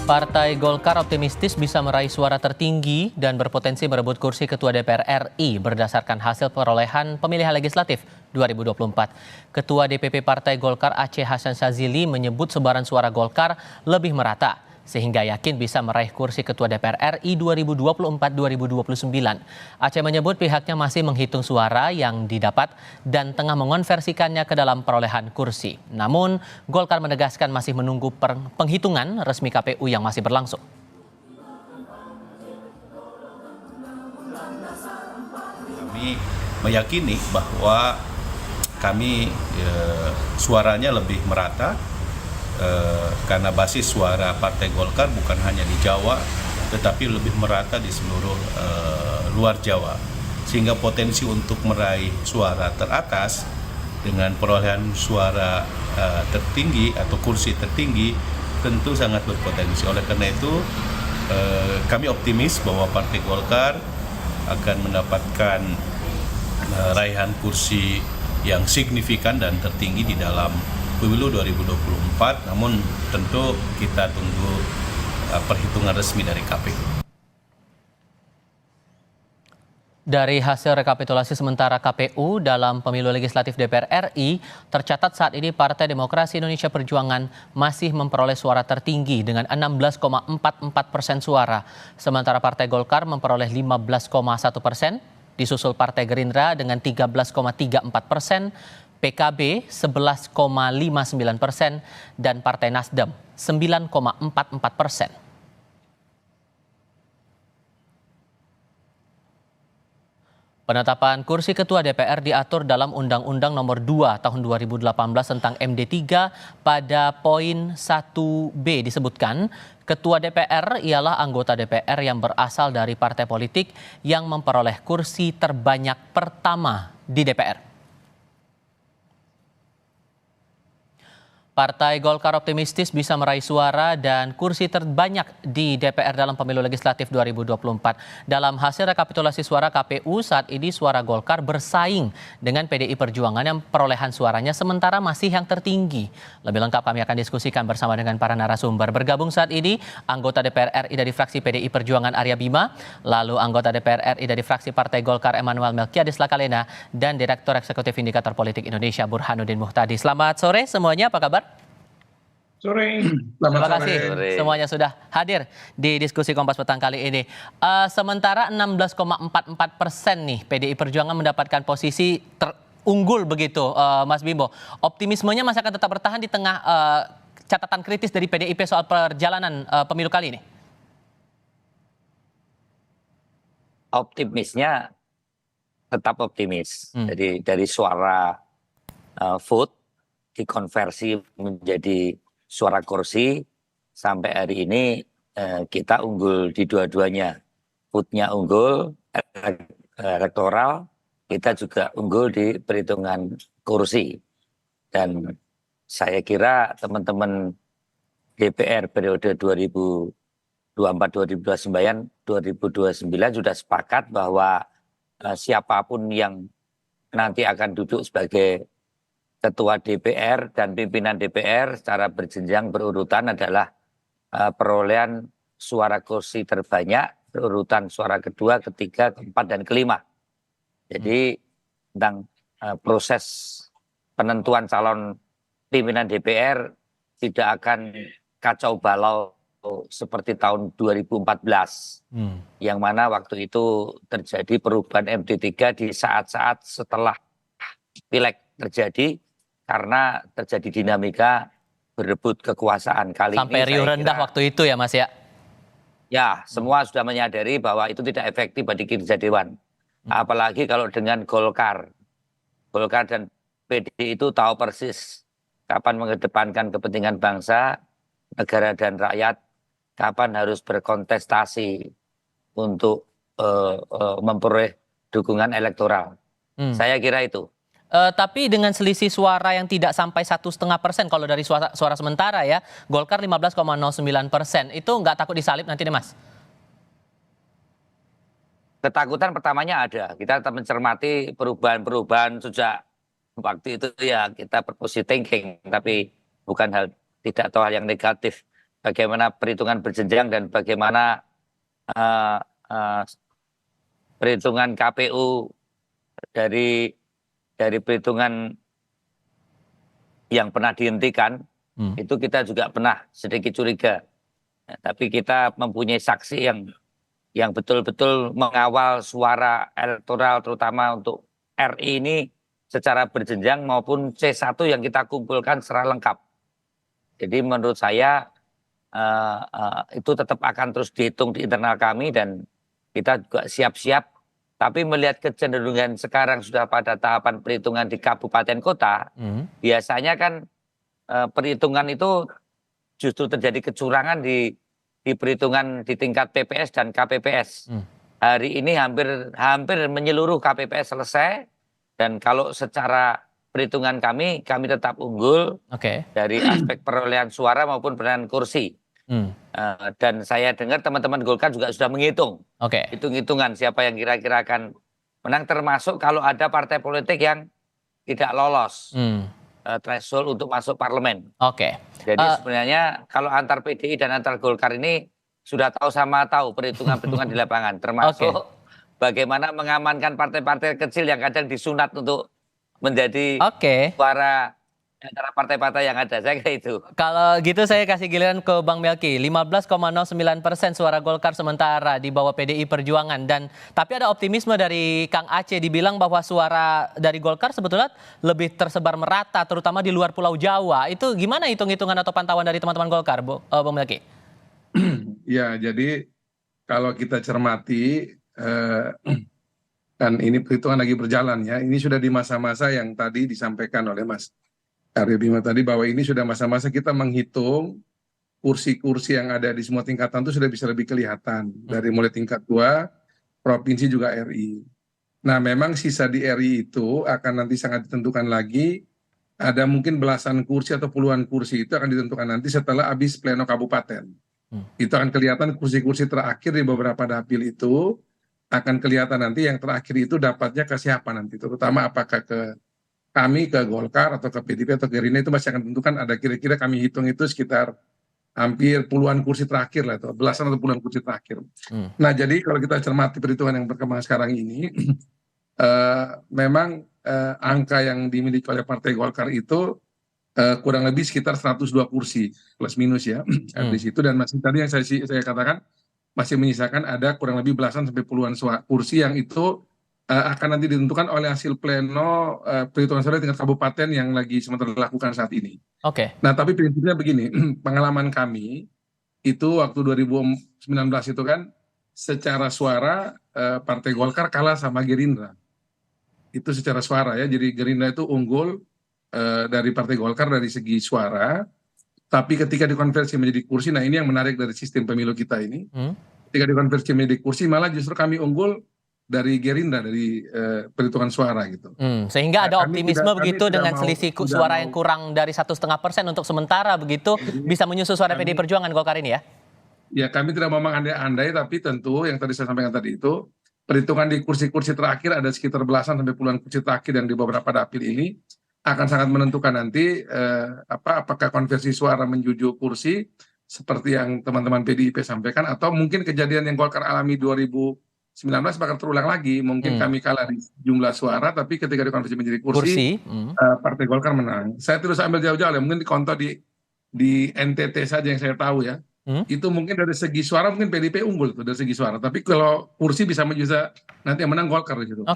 Partai Golkar optimistis bisa meraih suara tertinggi dan berpotensi merebut kursi Ketua DPR RI berdasarkan hasil perolehan pemilihan legislatif 2024. Ketua DPP Partai Golkar Aceh Hasan Syazili menyebut sebaran suara Golkar lebih merata, sehingga yakin bisa meraih kursi Ketua DPR RI 2024-2029. Aceh menyebut pihaknya masih menghitung suara yang didapat dan tengah mengonversikannya ke dalam perolehan kursi. Namun, Golkar menegaskan masih menunggu penghitungan resmi KPU yang masih berlangsung. Kami meyakini bahwa kami suaranya lebih merata, karena basis suara Partai Golkar bukan hanya di Jawa, tetapi lebih merata di seluruh luar Jawa. Sehingga potensi untuk meraih suara teratas dengan perolehan suara tertinggi atau kursi tertinggi tentu sangat berpotensi. Oleh karena itu kami optimis bahwa Partai Golkar akan mendapatkan raihan kursi yang signifikan dan tertinggi di dalam Pemilu 2024, namun tentu kita tunggu perhitungan resmi dari KPU. Dari hasil rekapitulasi sementara KPU dalam pemilu legislatif DPR RI, tercatat saat ini Partai Demokrasi Indonesia Perjuangan masih memperoleh suara tertinggi dengan 16,44% suara. Sementara Partai Golkar memperoleh 15,1%, disusul Partai Gerindra dengan 13,34%, PKB 11,59% dan Partai Nasdem 9,44%. Penetapan kursi Ketua DPR diatur dalam Undang-Undang Nomor 2 Tahun 2018 tentang MD3 pada poin 1B disebutkan, Ketua DPR ialah anggota DPR yang berasal dari partai politik yang memperoleh kursi terbanyak pertama di DPR. Partai Golkar optimistis bisa meraih suara dan kursi terbanyak di DPR dalam pemilu legislatif 2024. Dalam hasil rekapitulasi suara KPU, saat ini suara Golkar bersaing dengan PDI Perjuangan yang perolehan suaranya sementara masih yang tertinggi. Lebih lengkap kami akan diskusikan bersama dengan para narasumber. Bergabung saat ini anggota DPR RI dari fraksi PDI Perjuangan Arya Bima, lalu anggota DPR RI dari fraksi Partai Golkar Emmanuel Melkiades Lakalena, dan Direktur Eksekutif Indikator Politik Indonesia Burhanuddin Muhtadi. Selamat sore semuanya, apa kabar? Sore. Terima kasih semuanya sudah hadir di diskusi Kompas Petang kali ini. Sementara 16,44% nih PDI Perjuangan mendapatkan posisi terunggul begitu, Mas Bimbo. Optimismenya masih akan tetap bertahan di tengah catatan kritis dari PDIP soal perjalanan pemilu kali ini? Optimisnya tetap optimis. Jadi dari suara vote dikonversi menjadi suara kursi, sampai hari ini kita unggul di dua-duanya. Vote-nya unggul, elektoral, kita juga unggul di perhitungan kursi. Dan saya kira teman-teman DPR periode 2024-2029 sudah sepakat bahwa siapapun yang nanti akan duduk sebagai Ketua DPR dan pimpinan DPR secara berjenjang berurutan adalah perolehan suara kursi terbanyak, berurutan suara kedua, ketiga, keempat, dan kelima. Jadi tentang proses penentuan calon pimpinan DPR tidak akan kacau balau seperti tahun 2014, yang mana waktu itu terjadi perubahan MD3 di saat-saat setelah pileg terjadi, karena terjadi dinamika berebut kekuasaan. Kali sampai ini riuh rendah waktu itu ya Mas ya? Ya, semua sudah menyadari bahwa itu tidak efektif bagi kinerja Dewan. Apalagi kalau dengan Golkar. Golkar dan PDI itu tahu persis kapan mengedepankan kepentingan bangsa, negara dan rakyat, kapan harus berkontestasi untuk memperoleh dukungan elektoral. Saya kira itu. Tapi dengan selisih suara yang tidak sampai 1,5% kalau dari suara sementara ya, Golkar 15,09%, itu nggak takut disalip nanti nih Mas? Ketakutan pertamanya ada, kita tetap mencermati perubahan-perubahan sejak waktu itu ya, kita berpositif thinking, tapi bukan hal, tidak tahu hal yang negatif. bagaimana perhitungan berjenjang dan bagaimana eh, eh, perhitungan KPU dari perhitungan yang pernah dihentikan, itu kita juga pernah sedikit curiga. Nah, tapi kita mempunyai saksi yang betul-betul mengawal suara elektoral terutama untuk RI ini secara berjenjang maupun C1 yang kita kumpulkan secara lengkap. Jadi menurut saya itu tetap akan terus dihitung di internal kami dan kita juga siap-siap. Tapi melihat kecenderungan sekarang sudah pada tahapan perhitungan di kabupaten kota, biasanya kan perhitungan itu justru terjadi kecurangan di perhitungan di tingkat PPS dan KPPS. Hari ini hampir menyeluruh KPPS selesai dan kalau secara perhitungan kami tetap unggul dari aspek perolehan suara maupun perolehan kursi. Dan saya dengar teman-teman Golkar juga sudah menghitung hitung-hitungan siapa yang kira-kira akan menang, termasuk kalau ada partai politik yang tidak lolos threshold untuk masuk parlemen. Jadi sebenarnya kalau antar PDI dan antar Golkar ini sudah tahu perhitungan-perhitungan di lapangan, termasuk bagaimana mengamankan partai-partai kecil yang kadang disunat untuk menjadi suara antara partai-partai yang ada, saya kira itu. Kalau gitu saya kasih giliran ke Bang Melki. 15,09% suara Golkar sementara di bawah PDI Perjuangan, dan tapi ada optimisme dari Kang Aceh, dibilang bahwa suara dari Golkar sebetulnya lebih tersebar merata terutama di luar Pulau Jawa. Itu gimana hitung-hitungan atau pantauan dari teman-teman Golkar, Bang Melki? Ya, jadi kalau kita cermati kan ini perhitungan lagi berjalan ya. Ini sudah di masa-masa yang tadi disampaikan oleh Mas Aryo Bima tadi, bahwa ini sudah masa-masa kita menghitung kursi-kursi yang ada di semua tingkatan itu sudah bisa lebih kelihatan dari mulai tingkat 2, provinsi juga RI. Nah, memang sisa di RI itu akan nanti sangat ditentukan lagi. Ada mungkin belasan kursi atau puluhan kursi itu akan ditentukan nanti setelah habis pleno kabupaten. Itu akan kelihatan kursi-kursi terakhir di beberapa dapil itu akan kelihatan nanti yang terakhir itu dapatnya ke siapa nanti, terutama apakah ke kami, ke Golkar atau ke PDIP atau Gerindra, itu masih akan tentukan. Ada kira-kira kami hitung itu sekitar hampir puluhan kursi terakhir lah, atau belasan atau puluhan kursi terakhir. Nah, jadi kalau kita cermati perhitungan yang berkembang sekarang ini, memang angka yang dimiliki oleh Partai Golkar itu kurang lebih sekitar 102 kursi plus minus ya di situ, dan masih tadi yang saya katakan masih menyisakan ada kurang lebih belasan sampai puluhan kursi yang itu akan nanti ditentukan oleh hasil pleno perhitungan suara tingkat kabupaten yang lagi sementara dilakukan saat ini. Nah, tapi prinsipnya begini, pengalaman kami itu waktu 2019 itu kan secara suara Partai Golkar kalah sama Gerindra. Itu secara suara ya, jadi Gerindra itu unggul dari Partai Golkar dari segi suara, tapi ketika dikonversi menjadi kursi, nah ini yang menarik dari sistem pemilu kita ini, ketika dikonversi menjadi kursi malah justru kami unggul dari Gerindra dari perhitungan suara gitu. Sehingga ada optimisme begitu dengan selisih suara yang kurang dari 1,5% untuk sementara begitu bisa menyusul suara PDI Perjuangan Golkar ini ya? Ya, kami tidak mau mengandai-andai, tapi tentu yang tadi saya sampaikan tadi itu perhitungan di kursi-kursi terakhir ada sekitar belasan sampai puluhan kursi terakhir yang di beberapa dapil ini akan sangat menentukan nanti apakah konversi suara menuju kursi seperti yang teman-teman PDIP sampaikan, atau mungkin kejadian yang Golkar alami 2019 bakal terulang lagi. Mungkin kami kalah di jumlah suara, tapi ketika dikonversi menjadi kursi Partai Golkar menang. Saya terus ambil jauh-jauh ya, mungkin di contoh di NTT saja yang saya tahu ya. Itu mungkin dari segi suara mungkin PDIP unggul tuh dari segi suara, tapi kalau kursi bisa nanti yang menang Golkar di situ.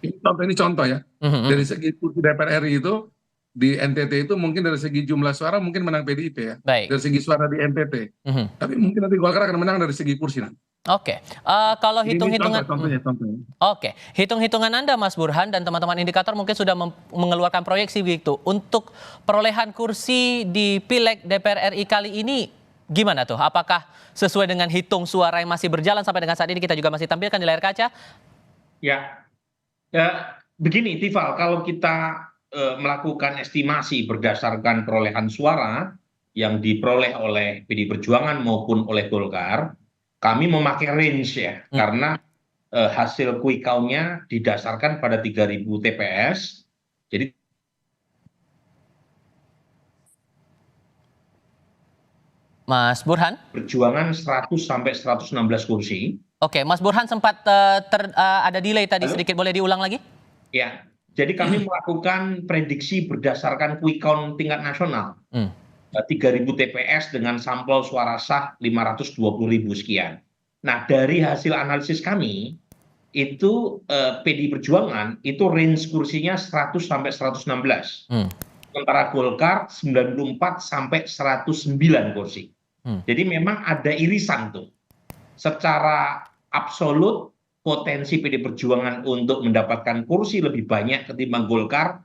Ini contoh ya. Dari segi kursi DPR RI itu di NTT itu mungkin dari segi jumlah suara mungkin menang PDIP ya. Dari segi suara di NTT. Tapi mungkin nanti Golkar akan menang dari segi kursi nanti. Kalau hitung-hitungan hitung-hitungan Anda Mas Burhan dan teman-teman indikator mungkin sudah mengeluarkan proyeksi begitu untuk perolehan kursi di Pileg DPR RI kali ini, gimana tuh? Apakah sesuai dengan hitung suara yang masih berjalan sampai dengan saat ini kita juga masih tampilkan di layar kaca? Ya, begini Tifal, kalau kita melakukan estimasi berdasarkan perolehan suara yang diperoleh oleh PDI Perjuangan maupun oleh Golkar, kami memakai range ya, karena hasil quick count-nya didasarkan pada 3.000 TPS. Jadi Mas Burhan? Perjuangan 100 sampai 116 kursi. Oke, Mas Burhan sempat ada delay tadi Halo? sedikit, boleh diulang lagi? Ya, jadi kami melakukan prediksi berdasarkan quick count tingkat nasional. 3.000 TPS dengan sampel suara sah 520.000 sekian. Nah, dari hasil analisis kami, itu PDI Perjuangan itu range kursinya 100 sampai 116. Sementara Golkar 94 sampai 109 kursi. Jadi memang ada irisan tuh. Secara absolut potensi PDI Perjuangan untuk mendapatkan kursi lebih banyak ketimbang Golkar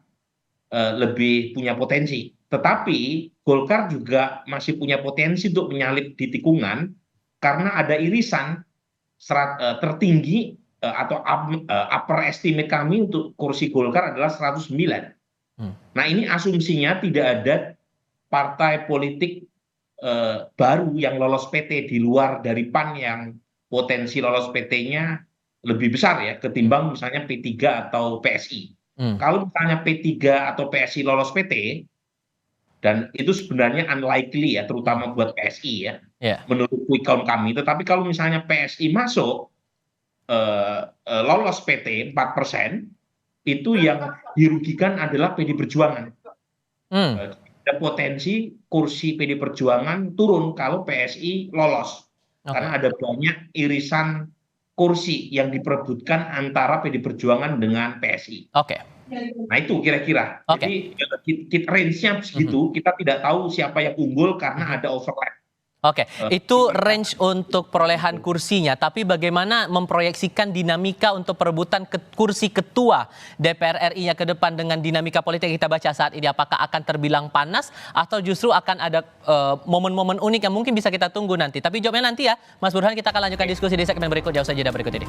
lebih punya potensi. Tetapi Golkar juga masih punya potensi untuk menyalip di tikungan karena ada irisan tertinggi atau upper estimate kami untuk kursi Golkar adalah 109. Nah, ini asumsinya tidak ada partai politik baru yang lolos PT di luar dari PAN yang potensi lolos PT-nya lebih besar ya ketimbang misalnya P3 atau PSI. Kalau misalnya P3 atau PSI lolos PT, dan itu sebenarnya unlikely ya, terutama buat PSI ya, menurut quick count kami. Tetapi kalau misalnya PSI masuk, lolos PT 4%, itu yang dirugikan adalah PDI Perjuangan. Ada potensi kursi PDI Perjuangan turun kalau PSI lolos. Karena ada banyak irisan kursi yang diperebutkan antara PDI Perjuangan dengan PSI. Nah itu kira-kira. Jadi range-nya segitu, kita tidak tahu siapa yang unggul karena ada overlap. Itu range untuk perolehan kursinya, tapi bagaimana memproyeksikan dinamika untuk perebutan kursi ketua DPR RI-nya ke depan dengan dinamika politik yang kita baca saat ini? Apakah akan terbilang panas atau justru akan ada momen-momen unik yang mungkin bisa kita tunggu nanti? Tapi jawabnya nanti ya, Mas Burhan. Kita akan lanjutkan diskusi di segmen berikutnya, usai jeda berikut ini.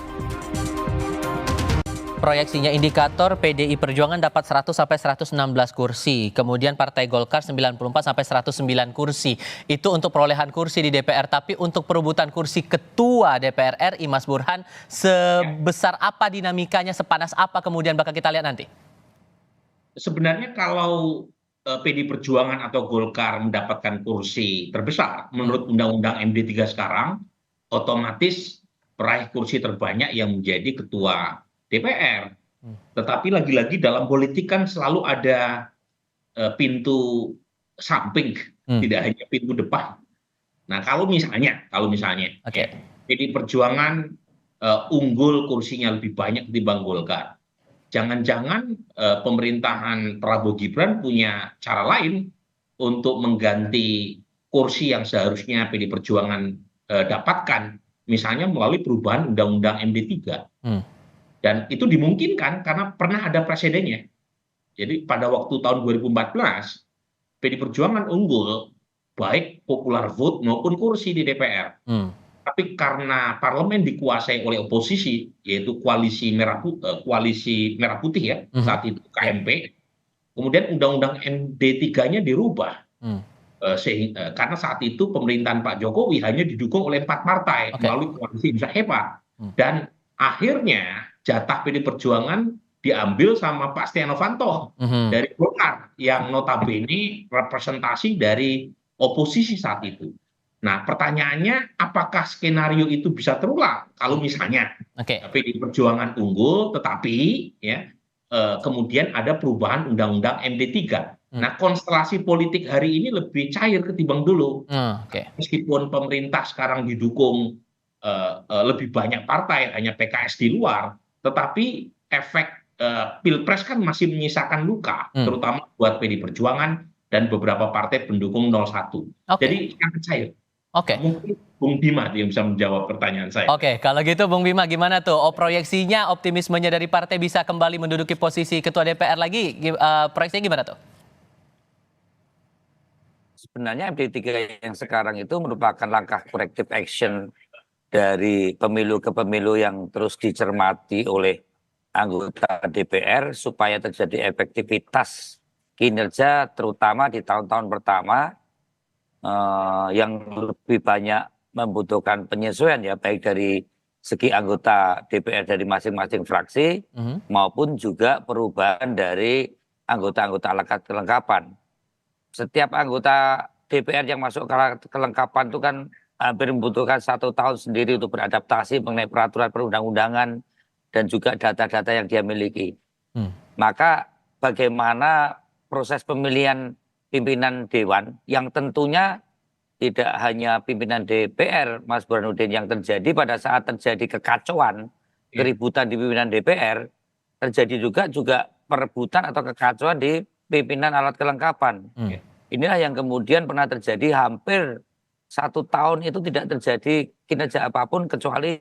Proyeksinya indikator PDI Perjuangan dapat 100 sampai 116 kursi. Kemudian Partai Golkar 94 sampai 109 kursi. Itu untuk perolehan kursi di DPR. Tapi untuk perebutan kursi ketua DPR RI, Mas Burhan, sebesar apa dinamikanya, sepanas apa kemudian bakal kita lihat nanti? Sebenarnya kalau PDI Perjuangan atau Golkar mendapatkan kursi terbesar menurut Undang-Undang MD3 sekarang, otomatis peraih kursi terbanyak yang menjadi ketua DPR. Tetapi lagi-lagi dalam politik kan selalu ada pintu samping, tidak hanya pintu depan. Nah, kalau misalnya PDI Perjuangan unggul kursinya lebih banyak ketimbang Golkar, jangan-jangan pemerintahan Prabowo Gibran punya cara lain untuk mengganti kursi yang seharusnya PDI Perjuangan dapatkan, misalnya melalui perubahan Undang-Undang MD3. Dan itu dimungkinkan karena pernah ada presidennya. Jadi pada waktu tahun 2014, PDI Perjuangan unggul baik popular vote maupun kursi di DPR. Tapi karena parlemen dikuasai oleh oposisi, yaitu koalisi merah putih ya, saat itu KMP, kemudian Undang-Undang MD3-nya dirubah. Karena saat itu pemerintahan Pak Jokowi hanya didukung oleh 4 partai melalui koalisi Indonesia Hebat. Dan akhirnya jatah PDI Perjuangan diambil sama Pak Setia Novanto dari Golkar yang notabene representasi dari oposisi saat itu. Nah, pertanyaannya apakah skenario itu bisa terulang kalau misalnya PDI Perjuangan unggul tetapi ya kemudian ada perubahan Undang-Undang MD3. Nah, konstelasi politik hari ini lebih cair ketimbang dulu. Meskipun pemerintah sekarang didukung lebih banyak partai, hanya PKS di luar, tetapi efek Pilpres kan masih menyisakan luka, terutama buat PDI Perjuangan dan beberapa partai pendukung 01. Jadi sangat cair. Mungkin Bung Bima yang bisa menjawab pertanyaan saya. Kalau gitu Bung Bima gimana tuh? Proyeksinya, optimismenya dari partai bisa kembali menduduki posisi ketua DPR lagi, proyeksinya gimana tuh? Sebenarnya MD3 yang sekarang itu merupakan langkah corrective action dari pemilu ke pemilu yang terus dicermati oleh anggota DPR supaya terjadi efektivitas kinerja terutama di tahun-tahun pertama yang lebih banyak membutuhkan penyesuaian ya baik dari segi anggota DPR dari masing-masing fraksi maupun juga perubahan dari anggota-anggota kelengkapan. Setiap anggota DPR yang masuk kelengkapan itu kan hampir membutuhkan 1 tahun sendiri untuk beradaptasi mengenai peraturan perundang-undangan dan juga data-data yang dia miliki. Maka bagaimana proses pemilihan pimpinan dewan yang tentunya tidak hanya pimpinan DPR, Mas Burhanuddin, yang terjadi pada saat terjadi kekacauan, keributan di pimpinan DPR, terjadi juga perebutan atau kekacauan di pimpinan alat kelengkapan. Inilah yang kemudian pernah terjadi hampir 1 tahun itu tidak terjadi kinerja apapun kecuali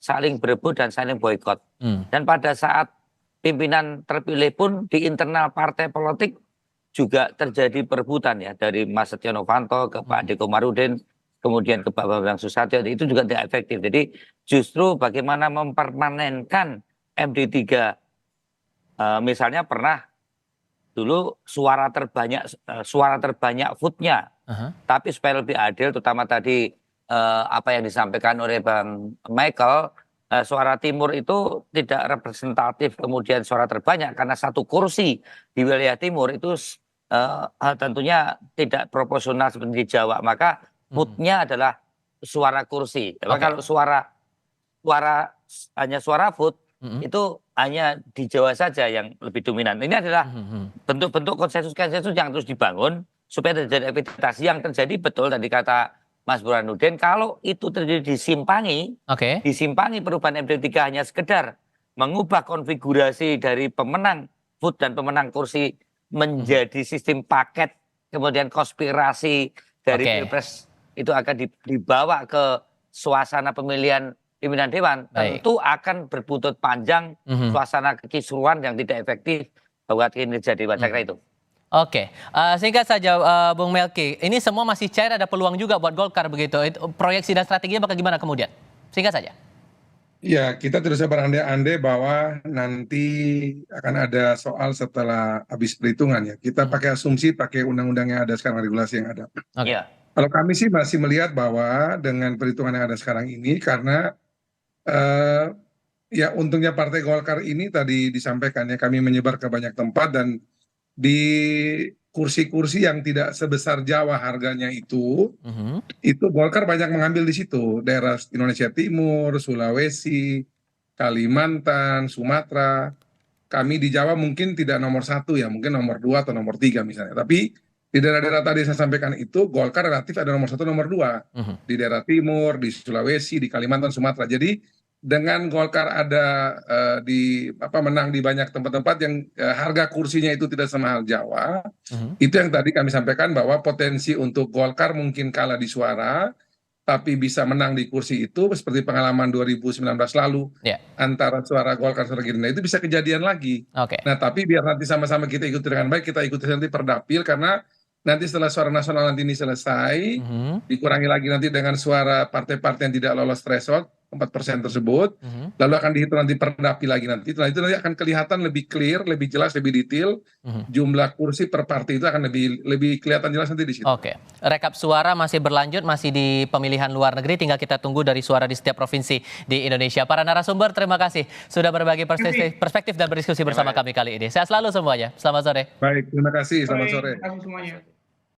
saling berebut dan saling boikot. Dan pada saat pimpinan terpilih pun di internal partai politik juga terjadi perebutan ya, dari Mas Setia Novanto ke Pak Ade Komarudin, kemudian ke Pak Bambang Susatyo, itu juga tidak efektif. Jadi justru bagaimana mempermanenkan MD3, misalnya pernah dulu suara terbanyak vote-nya, tapi supaya lebih adil, terutama tadi apa yang disampaikan oleh Bang Michael, suara timur itu tidak representatif kemudian suara terbanyak karena 1 kursi di wilayah timur itu tentunya tidak proporsional seperti di Jawa, maka vote-nya adalah suara kursi. Kalau hanya suara vote itu hanya di Jawa saja yang lebih dominan. Ini adalah bentuk-bentuk konsensus-konsensus yang terus dibangun supaya terjadi efektivitas. Yang terjadi betul tadi kata Mas Burhanuddin, kalau itu terjadi disimpangi perubahan MD3 hanya sekedar mengubah konfigurasi dari pemenang vote dan pemenang kursi menjadi sistem paket, kemudian konspirasi dari Pilpres itu akan dibawa ke suasana pemilihan pimpinan dewan, tentu akan berbuntut panjang, suasana kekisruan yang tidak efektif buat kinerja dewan. Saya kira itu. Oke, singkat saja Bung Melki, ini semua masih cair, ada peluang juga buat Golkar begitu. Proyeksi dan strateginya bakal gimana kemudian? Singkat saja. Ya, kita tidak usah berandai-andai bahwa nanti akan ada soal setelah habis perhitungan ya. Kita pakai asumsi, pakai undang-undang yang ada sekarang, regulasi yang ada. Kalau kami sih masih melihat bahwa dengan perhitungan yang ada sekarang ini, karena ya untungnya Partai Golkar ini tadi disampaikan ya, kami menyebar ke banyak tempat dan di kursi-kursi yang tidak sebesar Jawa harganya itu Golkar banyak mengambil di situ, daerah Indonesia Timur, Sulawesi, Kalimantan, Sumatera. Kami di Jawa mungkin tidak nomor 1 ya, mungkin nomor 2 atau nomor 3 misalnya. Tapi di daerah-daerah tadi saya sampaikan itu Golkar relatif ada nomor 1, nomor 2 di daerah Timur, di Sulawesi, di Kalimantan, Sumatera. Jadi dengan Golkar ada menang di banyak tempat-tempat yang harga kursinya itu tidak semahal Jawa, itu yang tadi kami sampaikan bahwa potensi untuk Golkar mungkin kalah di suara, tapi bisa menang di kursi itu seperti pengalaman 2019 lalu antara suara Golkar suara Gerindra itu bisa kejadian lagi. Nah tapi biar nanti sama-sama kita ikuti dengan baik, kita ikuti nanti perdapil, karena nanti setelah suara nasional nanti ini selesai, dikurangi lagi nanti dengan suara partai-partai yang tidak lolos threshold 4% tersebut, lalu akan dihitung nanti perdapil lagi nanti. Setelah itu nanti akan kelihatan lebih clear, lebih jelas, lebih detail, jumlah kursi per partai itu akan lebih kelihatan jelas nanti di situ. Rekap suara masih berlanjut, masih di pemilihan luar negeri, tinggal kita tunggu dari suara di setiap provinsi di Indonesia. Para narasumber, terima kasih sudah berbagi perspektif dan berdiskusi bersama kami kali ini. Sehat selalu semuanya. Selamat sore. Baik, terima kasih. Selamat sore. Terima kasih semuanya.